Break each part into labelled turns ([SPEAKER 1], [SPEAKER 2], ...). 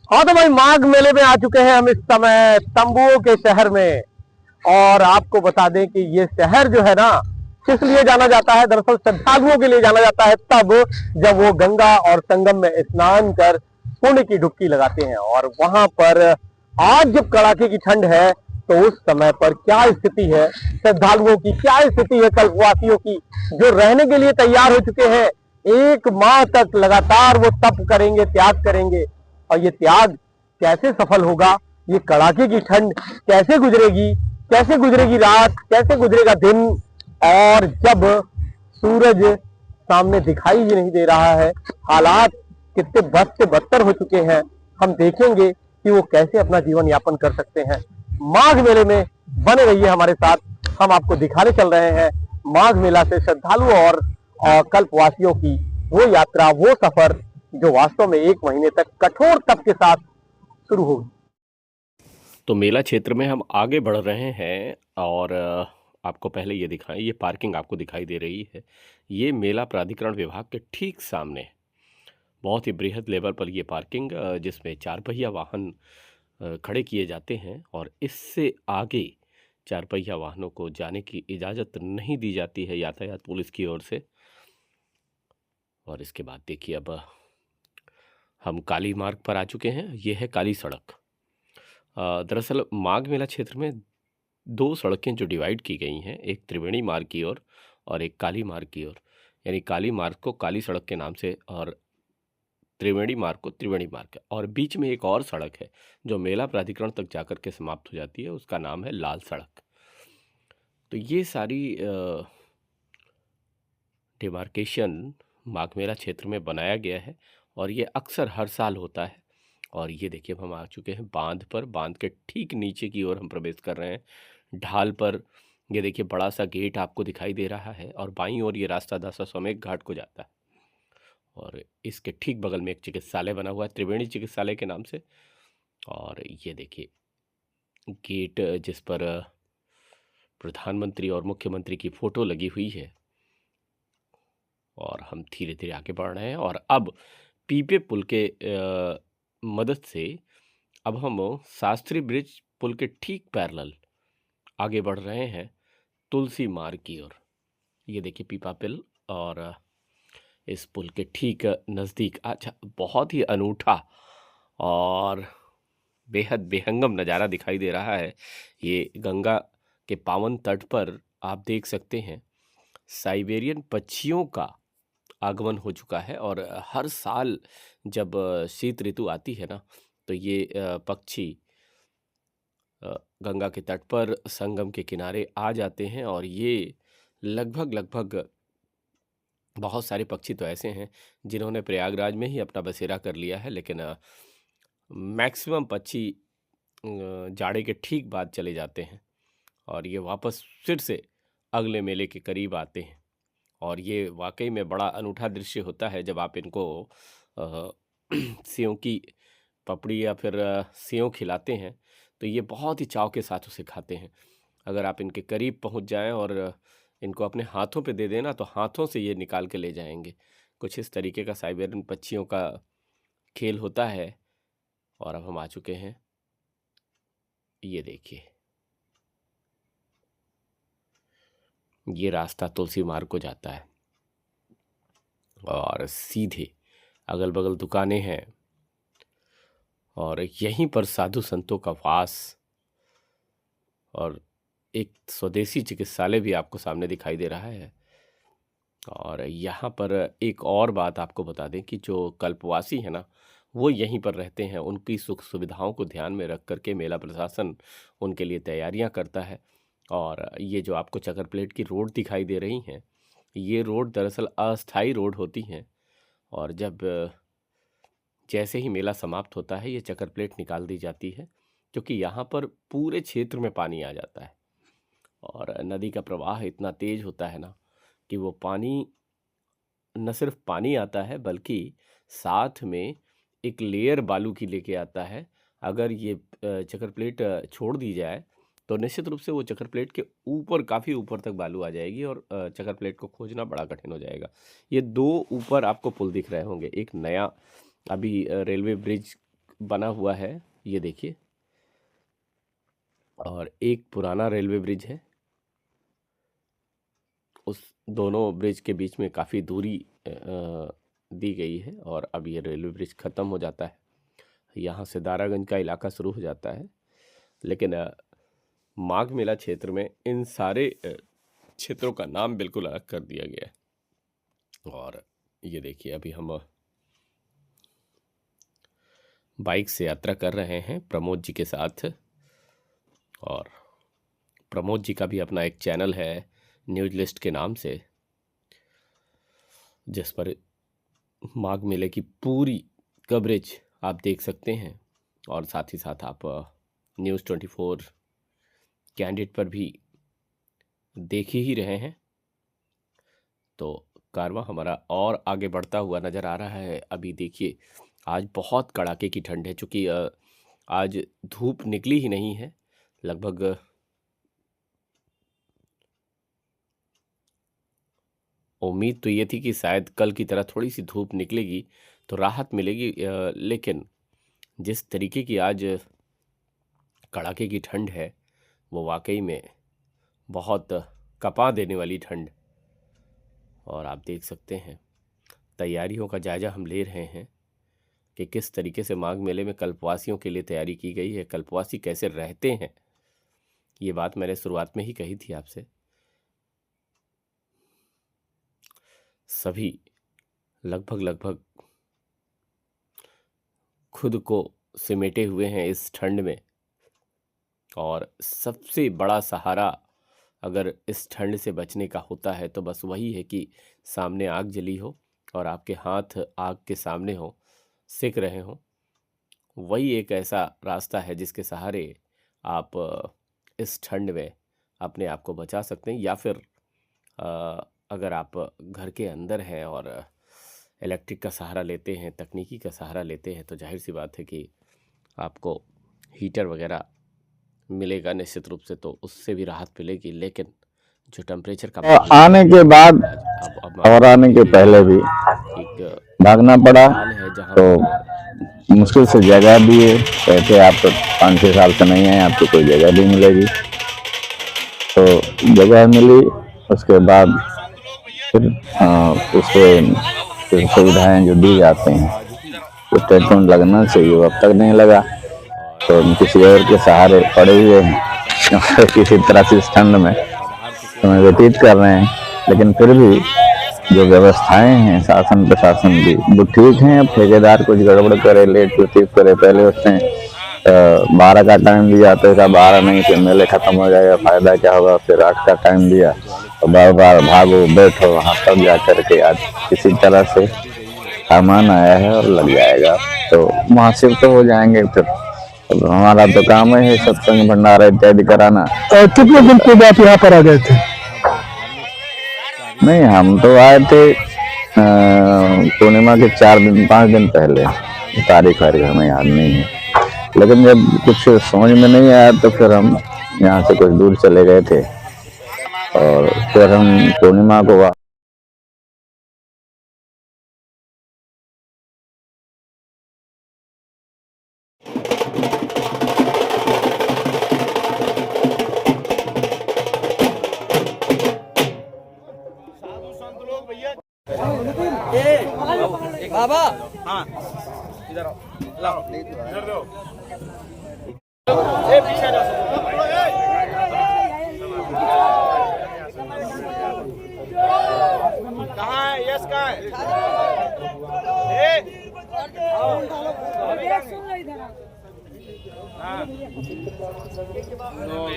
[SPEAKER 1] हाँ तो भाई माघ मेले में आ चुके हैं हम इस समय तंबुओं के शहर में। और आपको बता दें कि ये शहर जो है ना, किस लिए जाना जाता है, दरअसल श्रद्धालुओं के लिए जाना जाता है तब जब वो गंगा और संगम में स्नान कर पुण्य की डुबकी लगाते हैं। और वहां पर आज जब कड़ाके की ठंड है तो उस समय पर क्या स्थिति है श्रद्धालुओं की, क्या स्थिति है कल्पवासियों की, जो रहने के लिए तैयार हो चुके हैं। 1 माह तक लगातार वो तप करेंगे, त्याग करेंगे। और ये त्याग कैसे सफल होगा, ये कड़ाके की ठंड कैसे गुजरेगी, कैसे गुजरेगी रात, कैसे गुजरेगा दिन। और जब सूरज सामने दिखाई ही नहीं दे रहा है, हालात कितने बद से बदतर हो चुके हैं, हम देखेंगे कि वो कैसे अपना जीवन यापन कर सकते हैं। माघ मेले में बने रहिए हमारे साथ, हम आपको दिखाने चल रहे हैं माघ मेला से श्रद्धालुओं और कल्पवासियों की वो यात्रा, वो सफर जो वास्तव में 1 महीने तक कठोर तप के साथ शुरू होगी।
[SPEAKER 2] तो मेला क्षेत्र में हम आगे बढ़ रहे हैं और आपको पहले ये दिखाएं, ये पार्किंग आपको दिखाई दे रही है। ये मेला प्राधिकरण विभाग के ठीक सामने है। बहुत ही बृहद लेवल पर ये पार्किंग, जिसमें 4 पहिया वाहन खड़े किए जाते हैं और इससे आगे 4 पहिया वाहनों को जाने की इजाज़त नहीं दी जाती है यातायात पुलिस की ओर से। और इसके बाद देखिए, अब हम काली मार्ग पर आ चुके हैं। ये है काली सड़क। दरअसल माघ मेला क्षेत्र में 2 सड़कें जो डिवाइड की गई हैं, एक त्रिवेणी मार्ग की ओर और एक काली मार्ग की ओर। यानी काली मार्ग को काली सड़क के नाम से और त्रिवेणी मार्ग को त्रिवेणी मार्ग, और बीच में एक और सड़क है जो मेला प्राधिकरण तक जाकर के समाप्त हो जाती है, उसका नाम है लाल सड़क। तो ये सारी डिमार्केशन माघ मेला क्षेत्र में बनाया गया है और ये अक्सर हर साल होता है। और ये देखिए, अब हम आ चुके हैं बांध पर। बांध के ठीक नीचे की ओर हम प्रवेश कर रहे हैं। ढाल पर ये देखिए बड़ा सा गेट आपको दिखाई दे रहा है और बाईं ओर ये रास्ता दशाश्वमेध घाट को जाता है। और इसके ठीक बगल में एक चिकित्सालय बना हुआ है, त्रिवेणी चिकित्सालय के नाम से। और ये देखिए गेट, जिस पर प्रधानमंत्री और मुख्यमंत्री की फ़ोटो लगी हुई है। और हम धीरे धीरे आगे बढ़ रहे हैं और अब पीपे पुल के मदद से अब हम शास्त्री ब्रिज पुल के ठीक पैरेलल आगे बढ़ रहे हैं तुलसी मार्ग की ओर। ये देखिए पीपा पुल, और इस पुल के ठीक नज़दीक अच्छा बहुत ही अनूठा और बेहद बेहंगम नज़ारा दिखाई दे रहा है। ये गंगा के पावन तट पर आप देख सकते हैं साइबेरियन पक्षियों का आगमन हो चुका है। और हर साल जब शीत ऋतु आती है ना, तो ये पक्षी गंगा के तट पर संगम के किनारे आ जाते हैं। और ये लगभग लगभग बहुत सारे पक्षी तो ऐसे हैं जिन्होंने प्रयागराज में ही अपना बसेरा कर लिया है, लेकिन मैक्सिमम पक्षी जाड़े के ठीक बाद चले जाते हैं और ये वापस फिर से अगले मेले के करीब आते हैं। और ये वाकई में बड़ा अनूठा दृश्य होता है जब आप इनको सेव की पपड़ी या फिर सेव खिलाते हैं, तो ये बहुत ही चाव के साथ उसे खाते हैं। अगर आप इनके करीब पहुंच जाएं और इनको अपने हाथों पे दे देना, तो हाथों से ये निकाल के ले जाएंगे। कुछ इस तरीके का साइबेरियन पक्षियों का खेल होता है। और अब हम आ चुके हैं, ये देखिए ये रास्ता तुलसी मार्ग को जाता है और सीधे अगल बगल दुकानें हैं और यहीं पर साधु संतों का वास। और एक स्वदेशी चिकित्सालय भी आपको सामने दिखाई दे रहा है। और यहाँ पर एक और बात आपको बता दें कि जो कल्पवासी है ना, वो यहीं पर रहते हैं। उनकी सुख सुविधाओं को ध्यान में रख करके मेला प्रशासन उनके लिए तैयारियां करता है। और ये जो आपको चकर प्लेट की रोड दिखाई दे रही हैं, ये रोड दरअसल अस्थाई रोड होती हैं। और जब जैसे ही मेला समाप्त होता है, ये चकर प्लेट निकाल दी जाती है, क्योंकि यहाँ पर पूरे क्षेत्र में पानी आ जाता है। और नदी का प्रवाह इतना तेज होता है ना कि वो पानी, न सिर्फ पानी आता है बल्कि साथ में एक लेयर बालू की लेके आता है। अगर ये चकर प्लेट छोड़ दी जाए तो निश्चित रूप से वो चकर प्लेट के ऊपर, काफ़ी ऊपर तक बालू आ जाएगी और चकर प्लेट को खोजना बड़ा कठिन हो जाएगा। ये 2 ऊपर आपको पुल दिख रहे होंगे, एक नया अभी रेलवे ब्रिज बना हुआ है, ये देखिए, और एक पुराना रेलवे ब्रिज है। उस दोनों ब्रिज के बीच में काफ़ी दूरी दी गई है और अब ये रेलवे ब्रिज ख़त्म हो जाता है। यहाँ से दारागंज का इलाका शुरू हो जाता है, लेकिन माघ मेला क्षेत्र में इन सारे क्षेत्रों का नाम बिल्कुल अलग कर दिया गया है। और ये देखिए, अभी हम बाइक से यात्रा कर रहे हैं प्रमोद जी के साथ, और प्रमोद जी का भी अपना एक चैनल है न्यूज लिस्ट के नाम से, जिस पर माघ मेले की पूरी कवरेज आप देख सकते हैं। और साथ ही साथ आप न्यूज़ 24 कैंडिड पर भी देख ही रहे हैं। तो कारवां हमारा और आगे बढ़ता हुआ नज़र आ रहा है। अभी देखिए, आज बहुत कड़ाके की ठंड है, चूँकि आज धूप निकली ही नहीं है। लगभग उम्मीद तो ये थी कि शायद कल की तरह थोड़ी सी धूप निकलेगी तो राहत मिलेगी, लेकिन जिस तरीके की आज कड़ाके की ठंड है वो वाकई में बहुत कपा देने वाली ठंड। और आप देख सकते हैं, तैयारियों का जायज़ा हम ले रहे हैं कि किस तरीके से माघ मेले में कल्पवासियों के लिए तैयारी की गई है, कल्पवासी कैसे रहते हैं। ये बात मैंने शुरुआत में ही कही थी आपसे। सभी लगभग खुद को सिमेटे हुए हैं इस ठंड में, और सबसे बड़ा सहारा अगर इस ठंड से बचने का होता है तो बस वही है कि सामने आग जली हो और आपके हाथ आग के सामने हो, सेक रहे हो। वही एक ऐसा रास्ता है जिसके सहारे आप इस ठंड में अपने आप को बचा सकते हैं। या फिर अगर आप घर के अंदर हैं और इलेक्ट्रिक का सहारा लेते हैं, तकनीकी का सहारा लेते हैं, तो जाहिर सी बात है कि आपको हीटर वगैरह मिलेगा निश्चित रूप से, तो उससे भी राहत मिलेगी। लेकिन जो टेम्परेचर का
[SPEAKER 3] आने के बाद और आने के पहले भी
[SPEAKER 2] एक
[SPEAKER 3] भागना पड़ा,
[SPEAKER 2] हाल है जहाँ
[SPEAKER 3] तो मुश्किल से जगह दिए। कहते आप तो 5-6 साल से नहीं आए, आपको कोई जगह नहीं मिलेगी। तो जगह मिली, उसके बाद फिर उसके सुविधाएं जो दी जाती हैं, उस टेंशन लगना चाहिए, वो अब तक नहीं लगा। तो किसी और के सहारे पड़े हुए हैं किसी तरह से इस ठंड में समय व्यतीत कर रहे हैं। लेकिन फिर भी जो व्यवस्थाएं हैं शासन प्रशासन की, वो ठीक हैं। अब ठेकेदार कुछ गड़बड़ करे, लेट लतीफ करे, पहले उसने 12 का टाइम दिया तो इसका 12 नहीं, फिर मेले खत्म हो जाएगा, फायदा क्या होगा। फिर 8 का टाइम दिया तो बार बार भागो बैठो वहाँ, तब जा करके आज किसी तरह से सामान आया है और लग जाएगा। तो वहाँ शिफ्ट हो जाएंगे। फिर हमारा तो काम है सत्संग भंडारा इत्यादि कराना।
[SPEAKER 1] और कितने दिन पूर्व आप यहाँ पर आ गए थे?
[SPEAKER 3] नहीं, हम तो आए थे पूर्णिमा के 4-5 दिन पहले, तारीख हमें याद नहीं है। लेकिन जब कुछ समझ में नहीं आया तो फिर हम यहाँ से कुछ दूर चले गए थे और फिर हम पूर्णिमा को
[SPEAKER 4] बाबा हाँ इधर आओ, लाओ इधर दो। ए पीछे जाओ। कहाँ है? यस कहाँ है? ए हाँ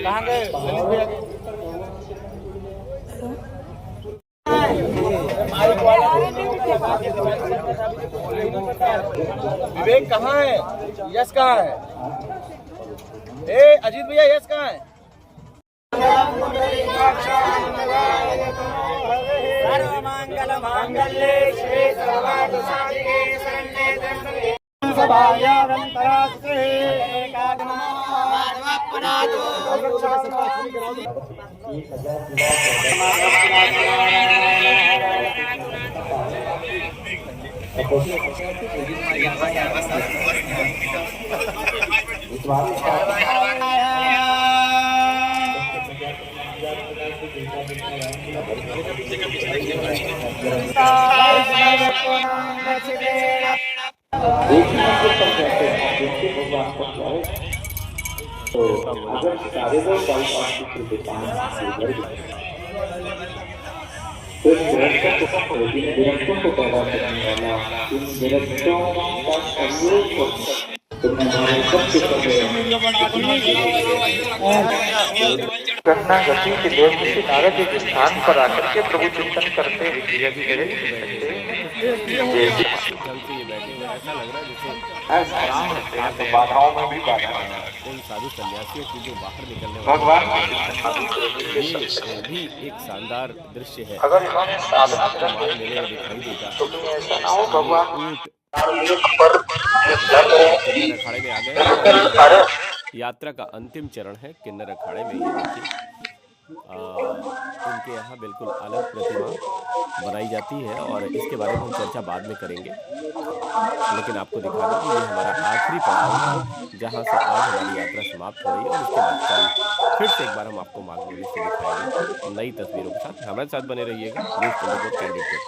[SPEAKER 4] कहाँ गए? विवेक कहाँ है? यश कहाँ है? ए अजीत भैया यश कहाँ है? सर्वमंगल मांगल्ये शिवे सर्वार्थ साधिके शरण्ये त्र्यंबके सभायां तरास्ते एकाग्रमा माधवपनातो
[SPEAKER 5] घटना घटी कि देवऋषि नारद एक स्थान पर आकर के प्रभु चिंतन करते हुए धीरे धीरे
[SPEAKER 2] ढंग से ये बैठे हुए ऐसा लग रहा है जैसे
[SPEAKER 5] तो बाधाओं में भी बाधा
[SPEAKER 2] उन साधु सन्यासियों की जो बाहर निकलने वाले ये भी एक शानदार दृश्य है।
[SPEAKER 5] अगर इन्होंने साधना
[SPEAKER 2] मार्ग मेले में दिखाई देगा
[SPEAKER 5] तो कहीं ऐसा ना हो भगवान
[SPEAKER 2] ऊंट किन्नर अखाड़े में आ गए। यात्रा का अंतिम चरण है किन्नर अखाड़े में। ये देखिए उनके यहाँ बिल्कुल अलग प्रतिमा बनाई जाती है और इसके बारे में हम चर्चा बाद में करेंगे, लेकिन आपको दिखा दूं कि ये हमारा आखिरी पड़ाव है जहाँ से आज हमारी यात्रा समाप्त हो रही है और इसके बाद कल फिर से एक बार हम आपको माघ मेले से दिखाएंगे नई तस्वीरों के साथ। हमारे साथ बने रहिएगा न्यूज़ 24 कैंडिडेट।